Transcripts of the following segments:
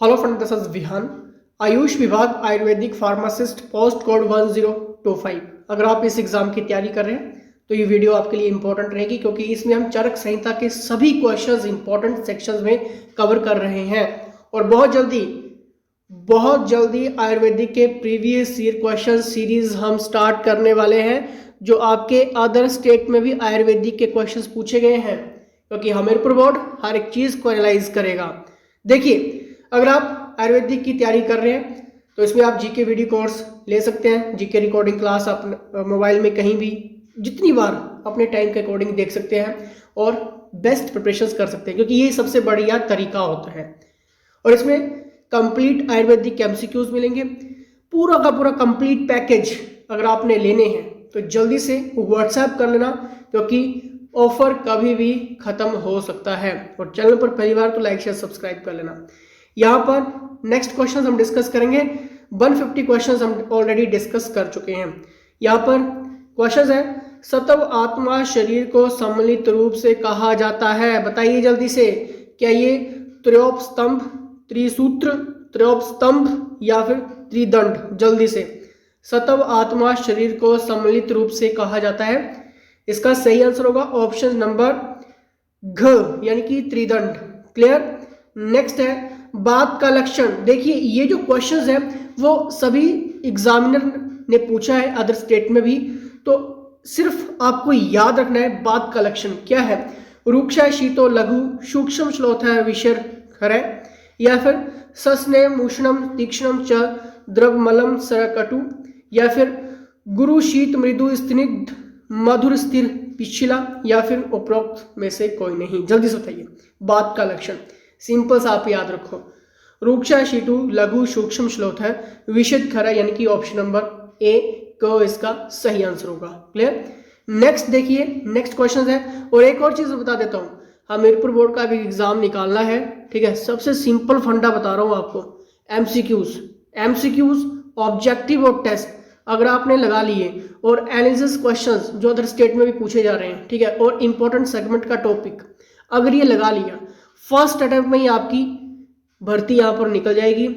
Hello friend, this is Vihan, AYUSH विभाग ayurvedic pharmacist, post code 1025। अगर आप इस एग्जाम की तैयारी कर रहे हैं तो ये वीडियो आपके लिए इंपॉर्टेंट रहेगी, क्योंकि इसमें हम चरक संहिता के सभी क्वेश्चंस इंपॉर्टेंट सेक्शंस में कवर कर रहे हैं। और बहुत जल्दी आयुर्वेदिक के प्रीवियस ईयर क्वेश्चन सीरीज हम स्टार्ट करने वाले हैं, जो आपके अदर स्टेट में भी आयुर्वेदिक के क्वेश्चंस पूछे गए हैं, क्योंकि हमीरपुर बोर्ड हर एक चीज को एनालाइज करेगा। देखिए, अगर आप आयुर्वेदिक की तैयारी कर रहे हैं तो इसमें आप जीके वीडियो कोर्स ले सकते हैं। जीके रिकॉर्डिंग क्लास आप मोबाइल में कहीं भी जितनी बार अपने टाइम के अकॉर्डिंग देख सकते हैं और बेस्ट प्रिपरेशंस कर सकते हैं, क्योंकि ये सबसे बढ़िया तरीका होता है। और इसमें कंप्लीट आयुर्वेदिक एमसीक्यूज मिलेंगे, पूरा का पूरा कंप्लीट पैकेज अगर आपने लेने हैं तो जल्दी से व्हाट्सएप कर लेना, क्योंकि ऑफर कभी भी खत्म हो सकता है। और चैनल पर पहली बार तो लाइक शेयर सब्सक्राइब कर लेना। यहाँ पर नेक्स्ट क्वेश्चन हम डिस्कस करेंगे। 150 क्वेश्चन हम ऑलरेडी डिस्कस कर चुके हैं। यहाँ पर क्वेश्चन है, सत्व आत्मा शरीर को सम्मिलित रूप से कहा जाता है। बताइए जल्दी से, क्या ये त्रयोप स्तंभ, त्रिसूत्र, त्रयोप स्तंभ या फिर त्रिदंड? जल्दी से, सत्व आत्मा शरीर को सम्मिलित रूप से कहा जाता है। इसका सही आंसर होगा ऑप्शन नंबर घ, यानी कि त्रिदंड। क्लियर। नेक्स्ट है बात का लक्षण। देखिए, ये जो क्वेश्चंस है वो सभी एग्जामिनर ने पूछा है अदर स्टेट में भी, तो सिर्फ आपको याद रखना है बात का लक्षण क्या है। रूक्षा शीतो लघु सूक्ष्म श्लोथ है विशर खरय, या फिर सस्ने मूषणम तीक्ष्णम च द्रवमलम सरकटु, या फिर गुरु शीत मृदु स्निग्ध मधुर स्थिर पिछला, या फिर उपरोक्त में से कोई नहीं? जल्दी से बताइए बात का लक्षण। सिंपल सा आप याद रखो, रूक्षा शीतु लघु सूक्ष्म श्लोथ है विशद खरा, यानी कि ऑप्शन नंबर ए को इसका सही आंसर होगा। क्लियर। नेक्स्ट देखिए, नेक्स्ट क्वेश्चन है। और एक और चीज बता देता हूं, हमीरपुर बोर्ड का भी एग्जाम निकालना है, ठीक है। सबसे सिंपल फंडा बता रहा हूं आपको, एमसीक्यूज ऑब्जेक्टिव और टेस्ट अगर आपने लगा लिए, और एनालिसिस क्वेश्चंस जो अदर स्टेट में भी पूछे जा रहे हैं, ठीक है, और इंपॉर्टेंट सेगमेंट का टॉपिक अगर ये लगा लिया, फर्स्ट अटेम्प्ट में ही आपकी भर्ती यहाँ पर निकल जाएगी,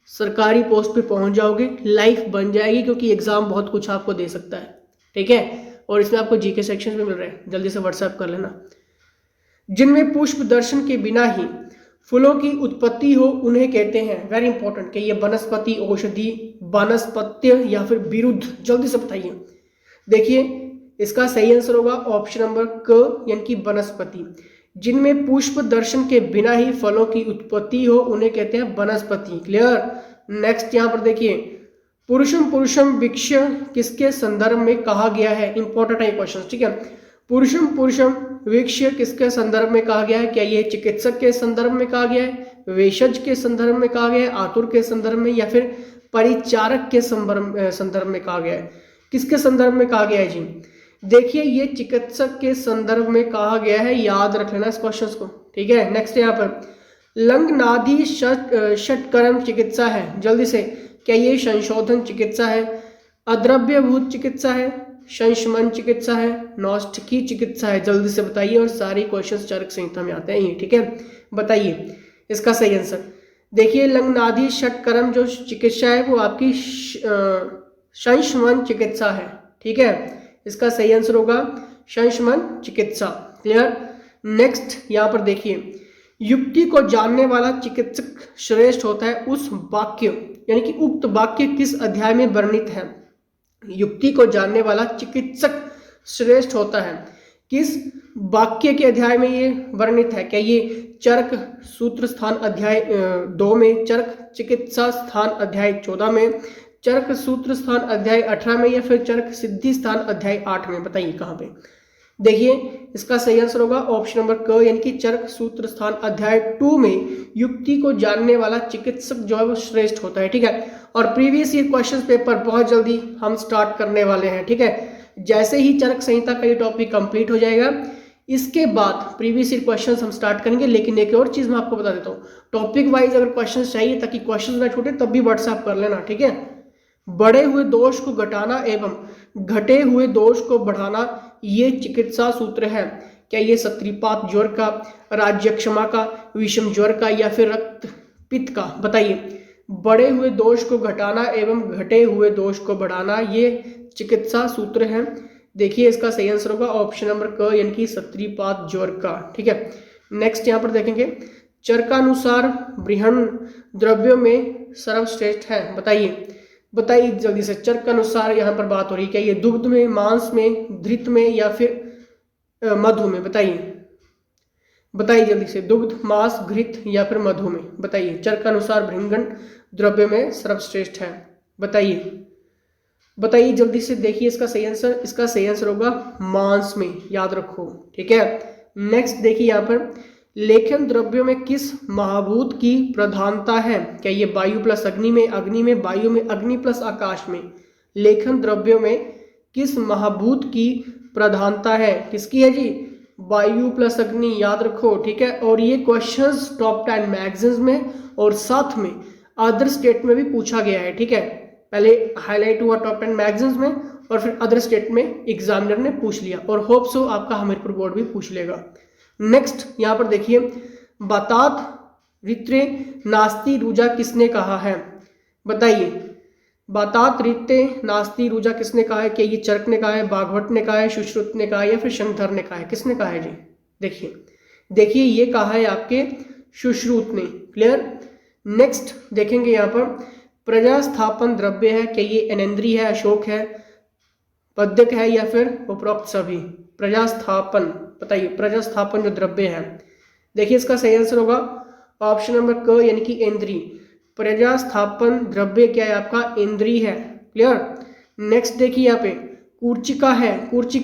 सरकारी पोस्ट पे पहुंच जाओगे, लाइफ बन जाएगी, क्योंकि एग्जाम बहुत कुछ आपको दे सकता है, ठीक है। और इसमें आपको जीके सेक्शन भी मिल रहे हैं, जल्दी से व्हाट्सएप कर लेना। जिनमें पुष्प दर्शन के बिना ही फूलों की उत्पत्ति हो उन्हें कहते हैं, वेरी इंपॉर्टेंट, कि ये वनस्पति, औषधि, वानस्पत्य या फिर विरुद्ध? जल्दी से बताइए। देखिए, इसका सही आंसर होगा ऑप्शन नंबर क, यानी कि वनस्पति। जिनमें पुष्प दर्शन के बिना ही फलों की उत्पत्ति हो उन्हें कहते हैं वनस्पति। क्लियर। नेक्स्ट यहाँ पर देखिए, पुरुषम वृक्ष किसके संदर्भ में कहा गया है? इंपॉर्टेंट है ये क्वेश्चन, ठीक है। पुरुषम वृक्ष किसके संदर्भ में कहा गया है? क्या ये चिकित्सक के संदर्भ में कहा गया है, वेशज के संदर्भ में कहा गया है, आतुर के संदर्भ में, या फिर परिचारक के संदर्भ में कहा गया है? किसके संदर्भ में कहा गया है जी? देखिए, ये चिकित्सक के संदर्भ में कहा गया है, याद रख लेना इस क्वेश्चन को, ठीक है। नेक्स्ट यहाँ पर लंगनादि षटकर्म चिकित्सा है। जल्दी से, क्या ये संशोधन चिकित्सा है, अद्रव्यभूत चिकित्सा है, संशमन चिकित्सा है, नौष्टिकी चिकित्सा है? जल्दी से बताइए। और सारे क्वेश्चंस चरक संहिता में आते हैं ये, ठीक है। बताइए इसका सही आंसर। देखिए, लंगनादि षटकर्म जो चिकित्सा है वो आपकी संशमन चिकित्सा है, ठीक है। इसका सही आंसर होगा संशमन चिकित्सा। क्लियर। नेक्स्ट यहाँ पर देखिए, युक्ति को जानने वाला चिकित्सक श्रेष्ठ होता है उस वाक्य, यानी कि उक्त वाक्य किस अध्याय में वर्णित है? युक्ति को जानने वाला चिकित्सक श्रेष्ठ होता है किस वाक्य के अध्याय में ये वर्णित है? क्या ये चरक सूत्र स्थान अध्याय 2 में, चरक चिकित्सा स्थान अध्याय 14 में, चरक सूत्र स्थान अध्याय 18 में, या फिर चरक सिद्धि स्थान अध्याय 8 में? बताइए कहाँ पे? देखिए, इसका सही आंसर होगा ऑप्शन नंबर क, यानी कि चरक सूत्र स्थान अध्याय 2 में युक्ति को जानने वाला चिकित्सक जो है वो श्रेष्ठ होता है, ठीक है। और प्रीवियस ईयर क्वेश्चन पेपर बहुत जल्दी हम स्टार्ट करने वाले हैं, ठीक है। जैसे ही चरक संहिता का ये टॉपिक कंप्लीट हो जाएगा, इसके बाद प्रीवियस ईयर क्वेश्चन हम स्टार्ट करेंगे। लेकिन एक और चीज मैं आपको बता देता हूँ, टॉपिक वाइज अगर क्वेश्चन चाहिए ताकि क्वेश्चन ना छूटे, तब भी व्हाट्सएप कर लेना, ठीक है। बढ़े हुए दोष को घटाना एवं घटे हुए दोष को बढ़ाना, ये चिकित्सा सूत्र है। क्या ये सत्रीपात ज्वर का, राज्यक्षमा का, विषम ज्वर का, या फिर रक्त पित्त का। बताइए, बढ़े हुए दोष को घटाना एवं घटे हुए दोष को बढ़ाना, ये चिकित्सा सूत्र है। देखिए इसका सही आंसर होगा ऑप्शन नंबर क यानी कि सत्रीपाद ज्वर का। ठीक है, नेक्स्ट यहाँ पर देखेंगे, चरकानुसार बृहन द्रव्यों में सर्वश्रेष्ठ है। बताइए जल्दी से, चरकानुसार यहाँ पर बात हो रही है, क्या ये दुग्ध में, मांस में, घृत में या फिर मधु में? बताइए जल्दी से, दुग्ध, मांस, घृत या फिर मधु में? बताइए, चरकानुसार बृहन द्रव्य में सर्वश्रेष्ठ है। बताइए जल्दी से। देखिए इसका सही आंसर होगा मांस में, याद रखो। ठीक है, नेक्स्ट देखिए यहाँ पर, लेखन द्रव्यों में किस महाभूत की प्रधानता है? क्या ये वायु प्लस अग्नि में, अग्नि में वायु में, अग्नि प्लस आकाश में? लेखन द्रव्यों में किस महाभूत की प्रधानता है? किसकी है जी? वायु प्लस अग्नि, याद रखो। ठीक है, और ये क्वेश्चंस टॉप 10 मैगजीन्स में और साथ में अदर स्टेट में भी पूछा गया है। ठीक है, पहले हाईलाइट हुआ टॉप 10 मैगजीन्स में और फिर अदर स्टेट में एग्जामिनर ने पूछ लिया, और होप सो आपका हमीरपुर बोर्ड भी पूछ लेगा। नेक्स्ट यहाँ पर देखिए, बातात ऋत्रे नास्ति रुजा किसने कहा है? बताइए, बातात ऋत्रे नास्ति रुजा किसने कहा है? क्या ये चरक ने कहा है, बाघवट ने कहा है, सुश्रुत ने कहा है या फिर शंखधर ने कहा है? किसने कहा है जी? देखिए ये कहा है आपके सुश्रुत ने। क्लियर। नेक्स्ट देखेंगे यहाँ पर, प्रजास्थापन द्रव्य है, क्या ये अनेंद्री है, अशोक है, पद्यक है या फिर उपरोक्त सभी? प्रजास्थापन, बताइए प्रजास्थापन जो द्रव्य है, देखिए इसका सही आंसर होगा ऑप्शन नंबर क यानी कि इंद्री। प्रजास्थापन द्रव्य क्या है आपका? इंद्री है। क्लियर। नेक्स्ट देखिए यहाँ पे, कूर्चिका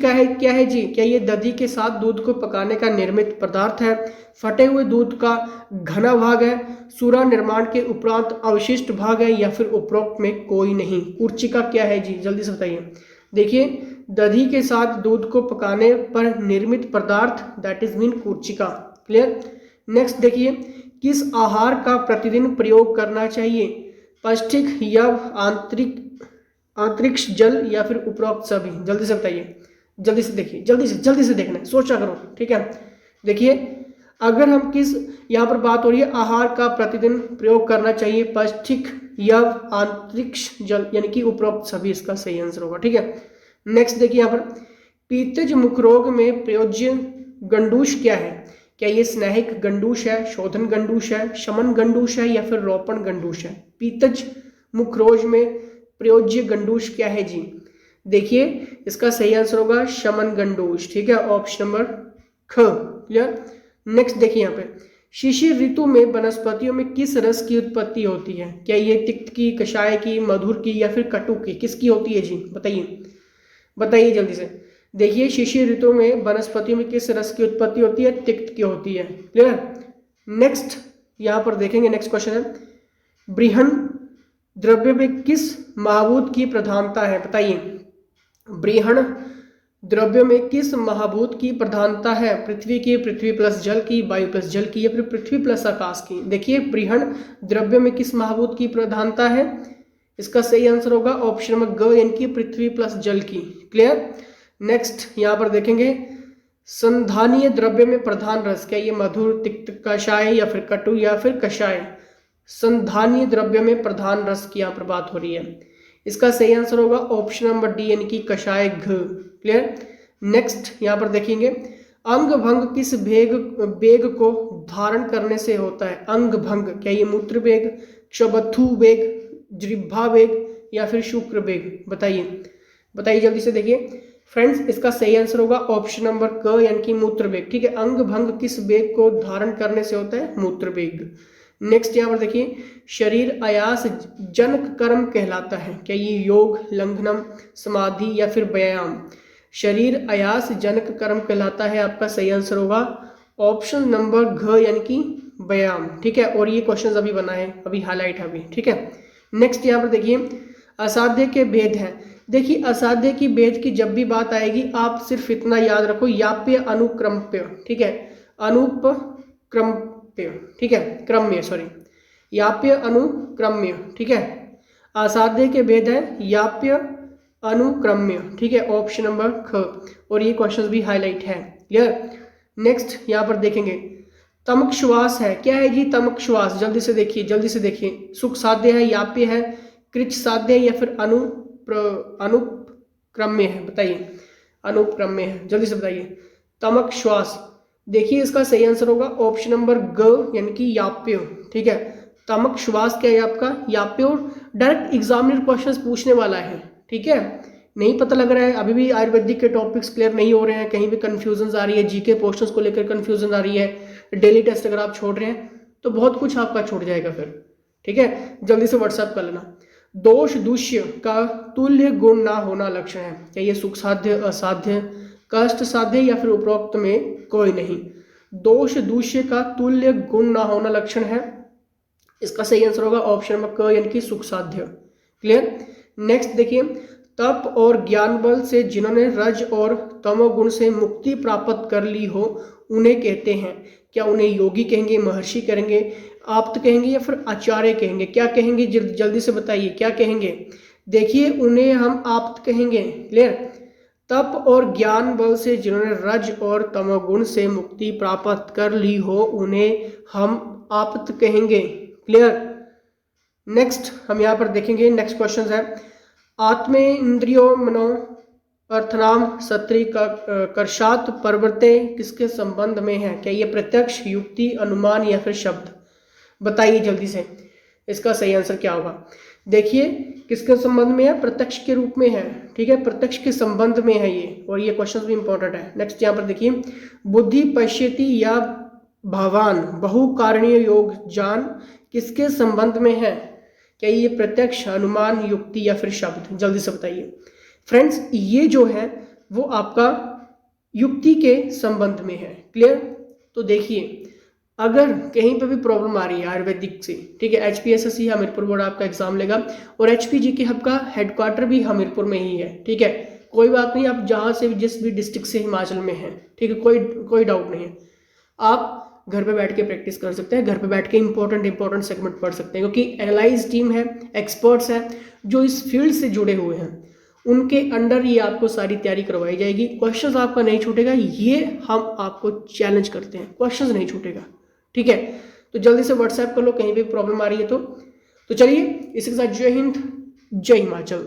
है क्या है जी? क्या ये दधी के साथ दूध को पकाने का निर्मित पदार्थ है, फटे हुए दूध का घना भाग है, सूरा निर्माण के उपरांत अवशिष्ट भाग है या फिर उपरोक्त में कोई नहीं? कूर्चिका क्या है जी? जल्दी से बताइए। देखिए, दधी के साथ दूध को पकाने पर निर्मित पदार्थ, दैट इज मीन कूर्चिका। क्लियर। नेक्स्ट देखिए, किस आहार का प्रतिदिन प्रयोग करना चाहिए? पौष्टिक या अंतरिक्ष जल या फिर उपरोक्त सभी? जल्दी से बताइए, जल्दी से देखिए, जल्दी से देखना है, सोचा करो। ठीक है, देखिए अगर हम किस, यहाँ पर बात हो रही है आहार का प्रतिदिन प्रयोग करना चाहिए, पौष्टिक या अंतरिक्ष जल यानी कि उपरोक्त सभी इसका सही आंसर होगा। ठीक है, नेक्स्ट देखिए यहाँ पर, पीतज मुख रोग में प्रयोज्य गंडूश क्या है? क्या ये स्नेहिक गंडूश है, शोधन गंडूश है, शमन गंडूश है या फिर रोपण गंडूश है? पीतज मुख रोग में प्रयोज्य गंडूश क्या है जी? देखिए इसका सही आंसर होगा शमन गंडूश। ठीक है, ऑप्शन नंबर ख। क्लियर। नेक्स्ट देखिए यहाँ पे, शिशिर ऋतु में वनस्पतियों में किस रस की उत्पत्ति होती है? क्या ये तिक्त की, कषाय की, मधुर की या फिर कटु की? किसकी होती है जी? बताइए जल्दी से। देखिए, शिशिर ऋतु में वनस्पतियों में किस रस की उत्पत्ति होती है? तिक्त की होती है। क्लियर। नेक्स्ट यहाँ पर देखेंगे, नेक्स्ट क्वेश्चन है, बृहन द्रव्य में किस महाभूत की प्रधानता है? बताइए, बृहन द्रव्य में किस महाभूत की प्रधानता है? पृथ्वी की, पृथ्वी प्लस जल की, वायु प्लस जल की या फिर पृथ्वी प्लस आकाश की? देखिए, बृहन द्रव्य में किस महाभूत की प्रधानता है? इसका सही आंसर होगा ऑप्शन नंबर ग यानी कि पृथ्वी प्लस जल की। क्लियर। नेक्स्ट यहाँ पर देखेंगे, संधानीय द्रव्य में प्रधान रस, क्या ये मधुर, तिक्त, कषाय या फिर कटु या फिर कषाय? संधानीय द्रव्य में प्रधान रस की यहाँ पर बात हो रही है, इसका सही आंसर होगा ऑप्शन नंबर डी यानी कि कषाय घ। क्लियर। नेक्स्ट यहाँ पर देखेंगे, अंग भंग किस वेग को धारण करने से होता है? अंग भंग, क्या ये मूत्र वेग, क्षबथु वेग, जिह्वा वेग या फिर शुक्र वेग? बताइए जल्दी से। देखिए फ्रेंड्स, इसका सही आंसर होगा ऑप्शन नंबर क यानी कि मूत्र वेग। ठीक है, अंग भंग किस वेग को धारण करने से होता है? मूत्र वेग। नेक्स्ट यहाँ पर देखिए, शरीर आयास जनक कर्म कहलाता है, क्या ये योग, लंघनम, समाधि या फिर व्यायाम? शरीर आयास जनक कर्म कहलाता है, आपका सही आंसर होगा ऑप्शन नंबर घ यानी कि व्यायाम। ठीक है, और ये क्वेश्चन अभी बना है, अभी हाईलाइट है अभी। ठीक है, नेक्स्ट यहाँ पर देखिए, असाध्य के भेद हैं। देखिए, असाध्य की भेद की जब भी बात आएगी, आप सिर्फ इतना याद रखो, याप्य, अनुक्रम्य। ठीक है, अनुपक्रम्य, ठीक है, क्रम्य, सॉरी, याप्य, अनुक्रम्य। ठीक है, असाध्य के भेद है याप्य, अनुक्रम्य। ठीक है, ऑप्शन नंबर ख, और ये क्वेश्चन भी हाईलाइट है। क्लियर। नेक्स्ट यहाँ पर देखेंगे, तमक श्वास है, क्या है जी तमक श्वास, जल्दी से देखिए जल्दी से देखिए, सुख साध्य है, याप्य है, कृच साध्य है या फिर अनुक्रम्य है, बताइए अनुक्रम्य है, जल्दी से बताइए। तमक श्वास, देखिए इसका सही आंसर होगा ऑप्शन नंबर ग यानी कि याप्य, ठीक है। तमक श्वास क्या है आपका, याप्य, और डायरेक्ट एग्जामिनर क्वेश्चंस पूछने वाला है, ठीक है। नहीं पता लग रहा है, अभी भी आयुर्वेदिक के टॉपिक्स क्लियर नहीं हो रहे हैं, कहीं भी कंफ्यूजन आ रही है, जीके क्वेश्चंस को लेकर कंफ्यूजन आ रही है, डेली टेस्ट अगर आप छोड़ रहे हैं तो बहुत कुछ आपका छूट जाएगा फिर, ठीक है। जल्दी से व्हाट्सएप कर लेना। दोष दूष्य का तुल्य गुण ना होना लक्षण है, क्या ये सुख साध्य, असाध्य, कष्ट साध्य या फिर उपरोक्त में कोई नहीं। दोष दूष्य का तुल्य गुण ना होना लक्षण है, इसका सही आंसर होगा ऑप्शन नंबर क यानी कि सुख साध्य। क्लियर। नेक्स्ट देखिए, तप और ज्ञान बल से जिन्होंने रज और तमोगुण से मुक्ति प्राप्त कर ली हो उन्हें कहते हैं, क्या उन्हें योगी कहेंगे, महर्षि कहेंगे, आप्त कहेंगे या फिर आचार्य कहेंगे, क्या कहेंगे जल्दी से बताइए क्या कहेंगे। देखिए उन्हें हम आप्त कहेंगे। क्लियर। तप और ज्ञान बल से जिन्होंने रज और तमोगुण से मुक्ति प्राप्त कर ली हो उन्हें हम आप्त कहेंगे। क्लियर। नेक्स्ट हम यहाँ पर देखेंगे, नेक्स्ट क्वेश्चन है, आत्मे इंद्रियो मनो अर्थनाम सत्री का कर्षात प्रवृत्ते किसके संबंध में है, क्या ये प्रत्यक्ष, युक्ति, अनुमान या फिर शब्द, बताइए जल्दी से इसका सही आंसर क्या होगा। देखिए किसके संबंध में है, प्रत्यक्ष के रूप में है, ठीक है, प्रत्यक्ष के संबंध में है ये, और ये क्वेश्चन भी इंपॉर्टेंट है। नेक्स्ट यहाँ पर देखिए, बुद्धि पश्यति या भावान बहुकारणीय योग जान किसके संबंध में है, क्या ये प्रत्यक्ष, अनुमान, युक्ति या फिर शब्द, जल्दी से बताइए। फ्रेंड्स ये जो है वो आपका युक्ति के संबंध में है। क्लियर। तो देखिए अगर कहीं पर भी प्रॉब्लम आ रही है आयुर्वेदिक से, ठीक है, HPSSC हमीरपुर बोर्ड आपका एग्जाम लेगा और HPGK हब का हेडक्वार्टर भी हमीरपुर में ही है, ठीक है। कोई बात नहीं, आप जहाँ से जिस भी डिस्ट्रिक्ट से हिमाचल में हैं, ठीक है, कोई डाउट नहीं है, आप घर पे बैठ के प्रैक्टिस कर सकते हैं, घर पे बैठ के इंपॉर्टेंट सेगमेंट पढ़ सकते हैं, क्योंकि एनालाइज टीम है, एक्सपर्ट्स हैं जो इस फील्ड से जुड़े हुए हैं, उनके अंडर ये आपको सारी तैयारी करवाई जाएगी। क्वेश्चंस आपका नहीं छूटेगा, ये हम आपको चैलेंज करते हैं, क्वेश्चंस नहीं छूटेगा, ठीक है। तो जल्दी से व्हाट्सएप कर लो कहीं भी प्रॉब्लम आ रही है तो चलिए इसी के साथ जय हिंद, जय हिमाचल।